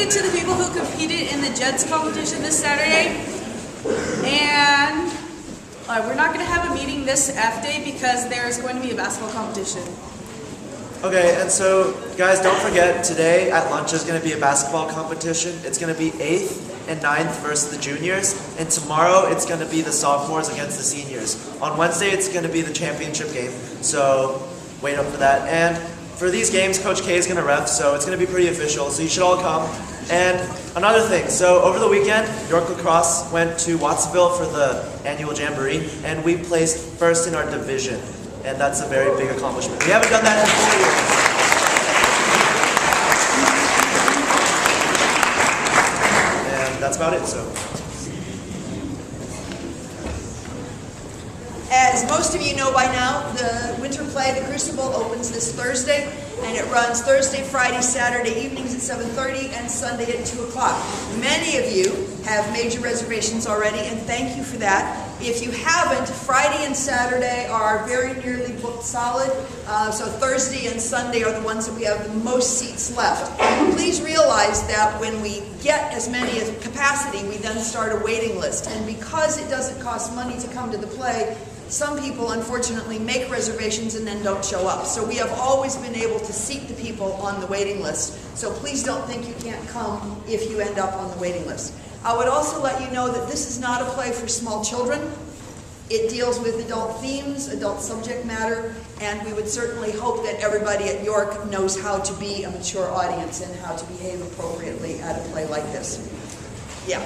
you to the people who competed in the Jets competition this Saturday. And we're not going to have a meeting this F day because there's going to be a basketball competition. Okay, and so guys, don't forget, today at lunch is going to be a basketball competition. It's going to be 8th and 9th versus the juniors, and tomorrow it's going to be the sophomores against the seniors. On Wednesday it's going to be the championship game, so wait up for that. And for these games, Coach K is going to ref, so it's going to be pretty official, so you should all come. And another thing, so over the weekend, York Lacrosse went to Watsonville for the annual Jamboree, and we placed first in our division. And that's a very big accomplishment. We haven't done that in 4 years. And that's about it, so. As most of you know by now, the winter play, The Crucible, opens this Thursday, and it runs Thursday, Friday, Saturday evenings at 7:30 and Sunday at 2 o'clock. Many of you have made your reservations already, and thank you for that. If you haven't, Friday and Saturday are very nearly booked solid, so Thursday and Sunday are the ones that we have the most seats left. Please realize that when we get as many as capacity, we then start a waiting list, and because it doesn't cost money to come to the play, some people unfortunately make reservations and then don't show up. So we have always been able to seat the people on the waiting list. So please don't think you can't come if you end up on the waiting list. I would also let you know that this is not a play for small children. It deals with adult themes, adult subject matter, and we would certainly hope that everybody at York knows how to be a mature audience and how to behave appropriately at a play like this. Yeah.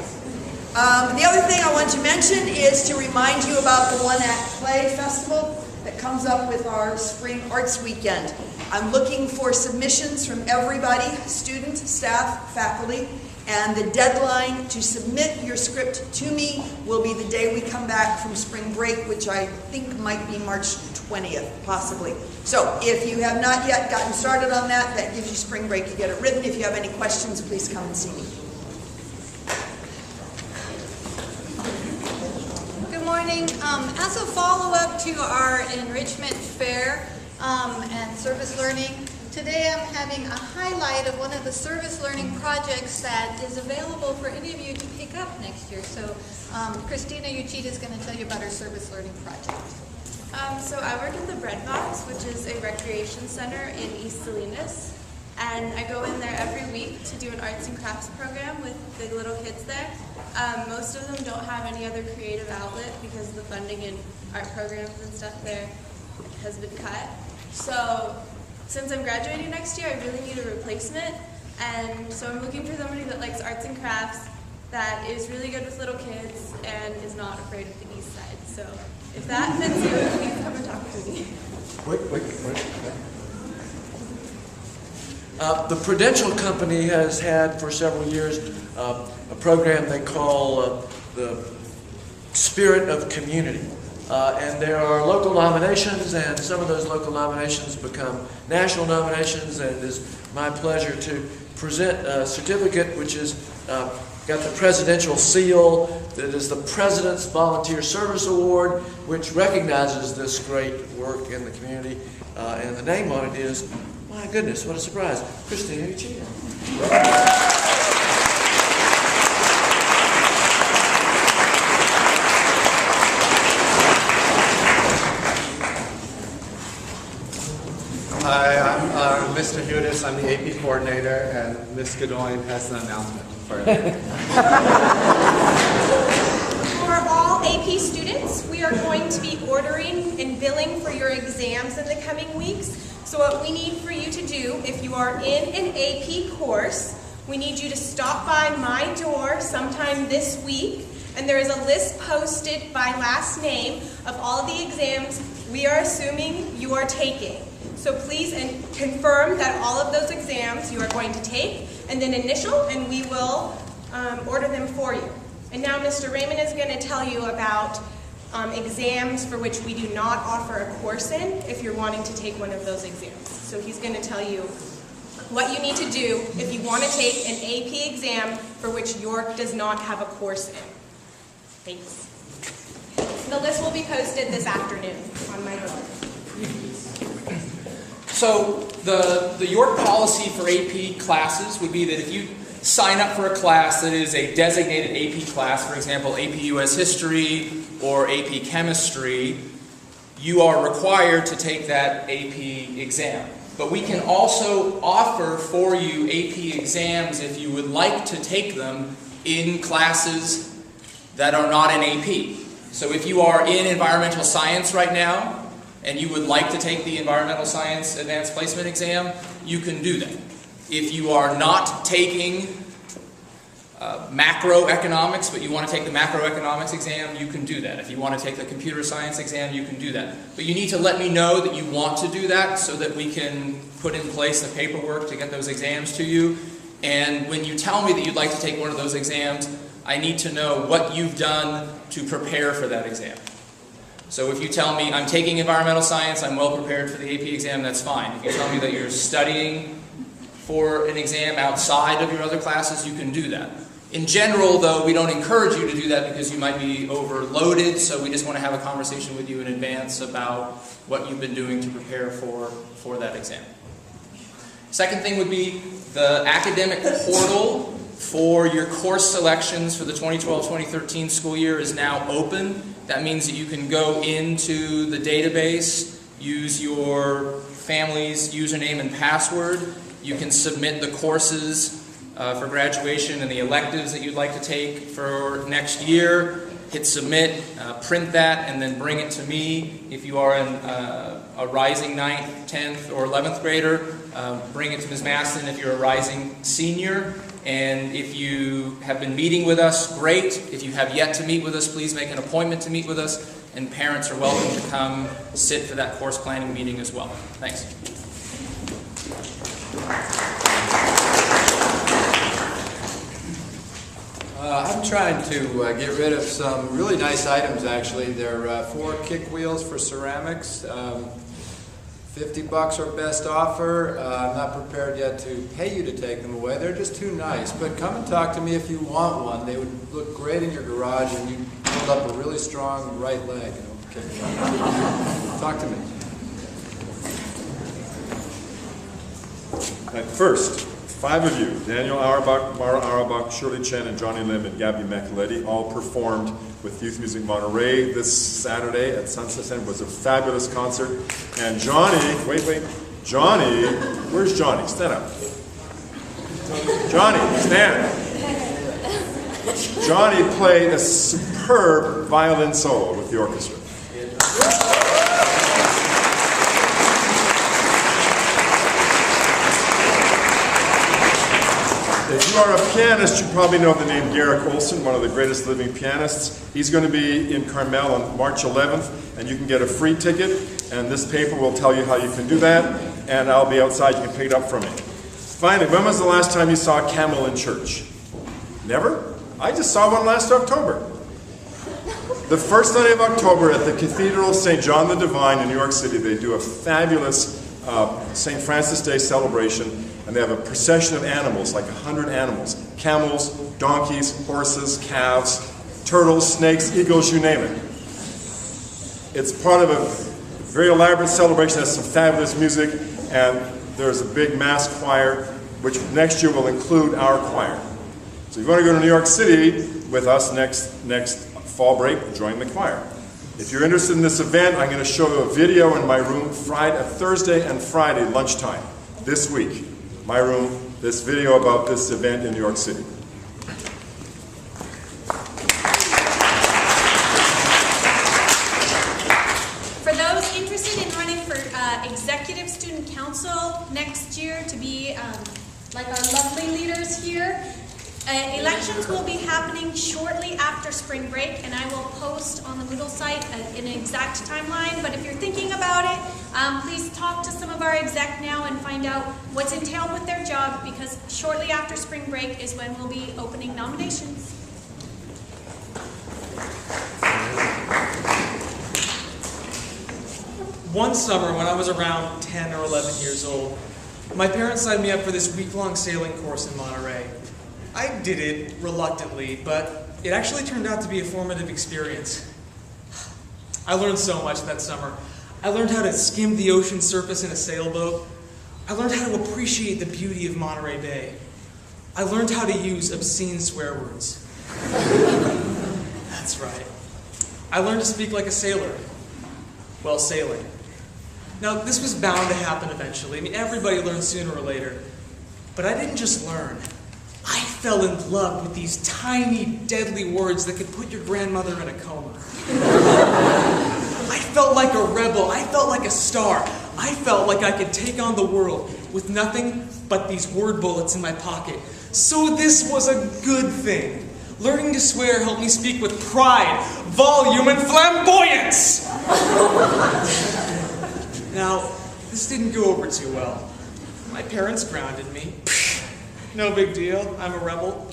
The other thing I want to mention is to remind you about the One Act Play Festival that comes up with our Spring Arts Weekend. I'm looking for submissions from everybody, students, staff, faculty, and the deadline to submit your script to me will be the day we come back from spring break, which I think might be March 20th, possibly. So if you have not yet gotten started on that, that gives you spring break to get it written. If you have any questions, please come and see me. As a follow-up to our enrichment fair and service learning, today I'm having a highlight of one of the service learning projects that is available for any of you to pick up next year. So Christina Uchida is going to tell you about our service learning project. So I work at the Bread Box, which is a recreation center in East Salinas. And I go in there every week to do an arts and crafts program with the little kids there. Most of them don't have any other creative outlet because the funding in art programs and stuff there has been cut. So since I'm graduating next year, I really need a replacement. And so I'm looking for somebody that likes arts and crafts, that is really good with little kids, and is not afraid of the east side. So if that fits you, please come and talk to me. Wait. The Prudential Company has had for several years a program they call the Spirit of Community. And there are local nominations, and some of those local nominations become national nominations, and it is my pleasure to present a certificate which is got the presidential seal. That is the President's Volunteer Service Award, which recognizes this great work in the community. And the name on it is, my goodness, what a surprise, Christina Uchida. Hi, I'm Mr. Hudis. I'm the AP coordinator, and Ms. Godoy has an announcement for you. For all AP students, we are going to be ordering and billing for your exams in the coming weeks. So what we need for you to do, if you are in an AP course, we need you to stop by my door sometime this week, and there is a list posted by last name of all of the exams we are assuming you are taking. So please confirm that all of those exams you are going to take, and then initial, and we will order them for you. And now Mr. Raymond is going to tell you about exams for which we do not offer a course in if you're wanting to take one of those exams. So he's going to tell you what you need to do if you want to take an AP exam for which York does not have a course in. Thanks. The list will be posted this afternoon on my door. So the York policy for AP classes would be that if you sign up for a class that is a designated AP class, for example, AP US History or AP Chemistry, you are required to take that AP exam. But we can also offer for you AP exams if you would like to take them in classes that are not in AP. So if you are in environmental science right now, and you would like to take the Environmental Science Advanced Placement exam, you can do that. If you are not taking macroeconomics, but you want to take the macroeconomics exam, you can do that. If you want to take the computer science exam, you can do that. But you need to let me know that you want to do that so that we can put in place the paperwork to get those exams to you. And when you tell me that you'd like to take one of those exams, I need to know what you've done to prepare for that exam. So if you tell me I'm taking environmental science, I'm well prepared for the AP exam, that's fine. If you tell me that you're studying for an exam outside of your other classes, you can do that. In general, though, we don't encourage you to do that because you might be overloaded, so we just want to have a conversation with you in advance about what you've been doing to prepare for that exam. Second thing would be the academic portal for your course selections for the 2012-2013 school year is now open. That means that you can go into the database, use your family's username and password. You can submit the courses for graduation and the electives that you'd like to take for next year. Hit submit, print that, and then bring it to me. If you are a rising 9th, 10th, or 11th grader, bring it to Ms. Maston if you're a rising senior. And if you have been meeting with us, great. If you have yet to meet with us, please make an appointment to meet with us. And parents are welcome to come sit for that course planning meeting as well. Thanks. I'm trying to get rid of some really nice items, actually. They're 4 kick wheels for ceramics. $50 our best offer. I'm not prepared yet to pay you to take them away. They're just too nice. But come and talk to me if you want one. They would look great in your garage, and you'd hold up a really strong right leg. Talk to me. At first, 5 of you, Daniel Auerbach, Mara Auerbach, Shirley Chen, and Johnny Lim and Gabby McAletti, all performed with Youth Music Monterey this Saturday at Sunset Center. It was a fabulous concert. And Johnny, Johnny, where's Johnny? Stand up. Johnny, stand up. Johnny played a superb violin solo with the orchestra. If you are a pianist, you probably know the name Garrick Olson, one of the greatest living pianists. He's going to be in Carmel on March 11th, and you can get a free ticket, and this paper will tell you how you can do that, and I'll be outside. You can pick it up from me. Finally, when was the last time you saw a camel in church? Never? I just saw one last October. The first Sunday of October at the Cathedral of St. John the Divine in New York City, they do a fabulous St. Francis Day celebration. And they have a procession of animals, like 100 animals. Camels, donkeys, horses, calves, turtles, snakes, eagles, you name it. It's part of a very elaborate celebration. Has some fabulous music, and there's a big mass choir, which next year will include our choir. So if you want to go to New York City with us next fall break, join the choir. If you're interested in this event, I'm going to show you a video in my room Thursday and Friday lunchtime this week. My room, this video about this event in New York City. For those interested in running for Executive Student Council next year to be like our lovely leaders here, elections will be happening shortly after spring break, and I will post on the Moodle site an exact timeline. But if you're thinking about it, please talk to some of our exec now and find out what's entailed with their job, because shortly after spring break is when we'll be opening nominations. One summer when I was around 10 or 11 years old, my parents signed me up for this week-long sailing course in Monterey. I did it reluctantly, but it actually turned out to be a formative experience. I learned so much that summer. I learned how to skim the ocean surface in a sailboat. I learned how to appreciate the beauty of Monterey Bay. I learned how to use obscene swear words. That's right. I learned to speak like a sailor while sailing. Now, this was bound to happen eventually. I mean, everybody learns sooner or later. But I didn't just learn. I fell in love with these tiny, deadly words that could put your grandmother in a coma. I felt like a rebel. I felt like a star. I felt like I could take on the world with nothing but these word bullets in my pocket. So this was a good thing. Learning to swear helped me speak with pride, volume, and flamboyance. Now, this didn't go over too well. My parents grounded me. No big deal, I'm a rebel.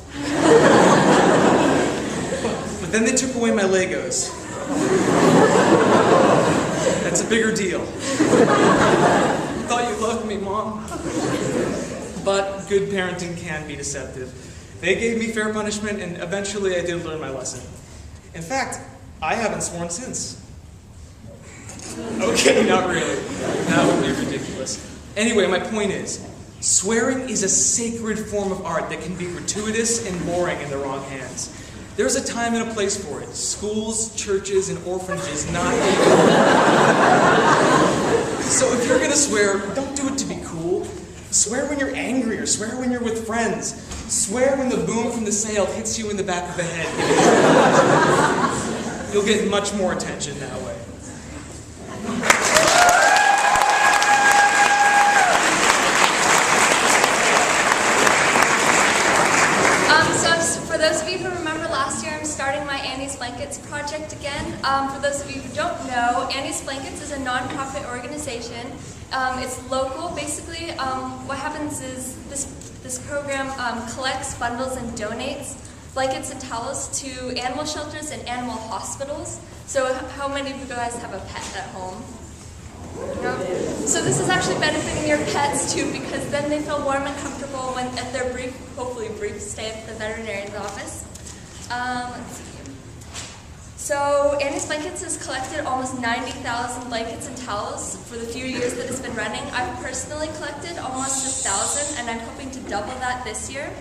But then they took away my Legos. That's a bigger deal. Thought you loved me, Mom. But good parenting can be deceptive. They gave me fair punishment, and eventually I did learn my lesson. In fact, I haven't sworn since. Okay, not really. That would be ridiculous. Anyway, my point is, swearing is a sacred form of art that can be gratuitous and boring in the wrong hands. There's a time and a place for it. Schools, churches, and orphanages, not even. So if you're gonna swear, don't do it to be cool. Swear when you're angry, or swear when you're with friends. Swear when the boom from the sail hits you in the back of the head. You'll get much more attention that way. For those of you who remember last year, I'm starting my Annie's Blankets project again. For those of you who don't know, Annie's Blankets is a non-profit organization. It's local. Basically, what happens is this program collects, bundles, and donates blankets and towels to animal shelters and animal hospitals. So how many of you guys have a pet at home? No? So this is actually benefiting your pets too, because then they feel warm and comfortable when at their hopefully brief stay at the veterinarian's office. Let's see. So Annie's Blankets has collected almost 90,000 blankets and towels for the few years that it's been running. I've personally collected almost 1,000, and I'm hoping to double that this year.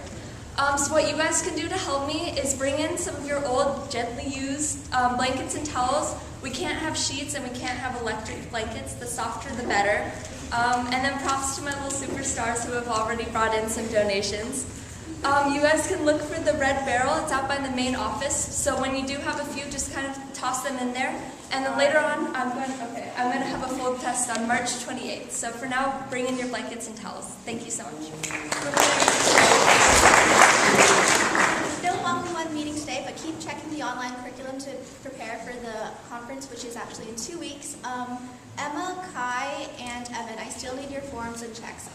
So what you guys can do to help me is bring in some of your old, gently used blankets and towels. We can't have sheets and we can't have electric blankets. The softer the better. And then props to my little superstars who have already brought in some donations. You guys can look for the red barrel. It's out by the main office. So when you do have a few, just kind of toss them in there. And then later on, I'm going to have a fold test on March 28th. So for now, bring in your blankets and towels. Thank you so much. Still one meeting today, but keep checking the online curriculum to prepare for the conference, which is actually in 2 weeks. Emma, Kai, and Evan, I still need your forms and checks.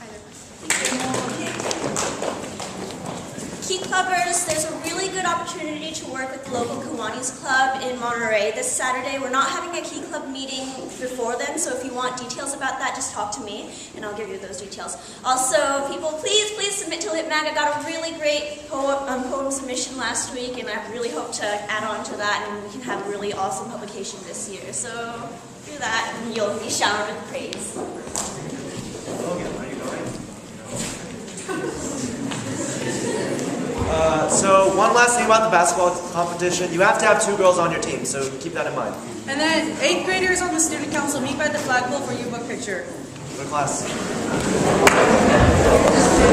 Key Clubbers, there's a really good opportunity to work with the local Kiwanis Club in Monterey this Saturday. We're not having a Key Club meeting before then, so if you want details about that, just talk to me, and I'll give you those details. Also, people, please submit to Lit Mag. I got a really great poem submission last week, and I really hope to add on to that, and we can have a really awesome publication this year. So do that, and you'll be showered with praise. So one last thing about the basketball competition, you have to have 2 girls on your team, so keep that in mind. And then 8th graders on the student council meet by the flagpole for yearbook picture. Go to class.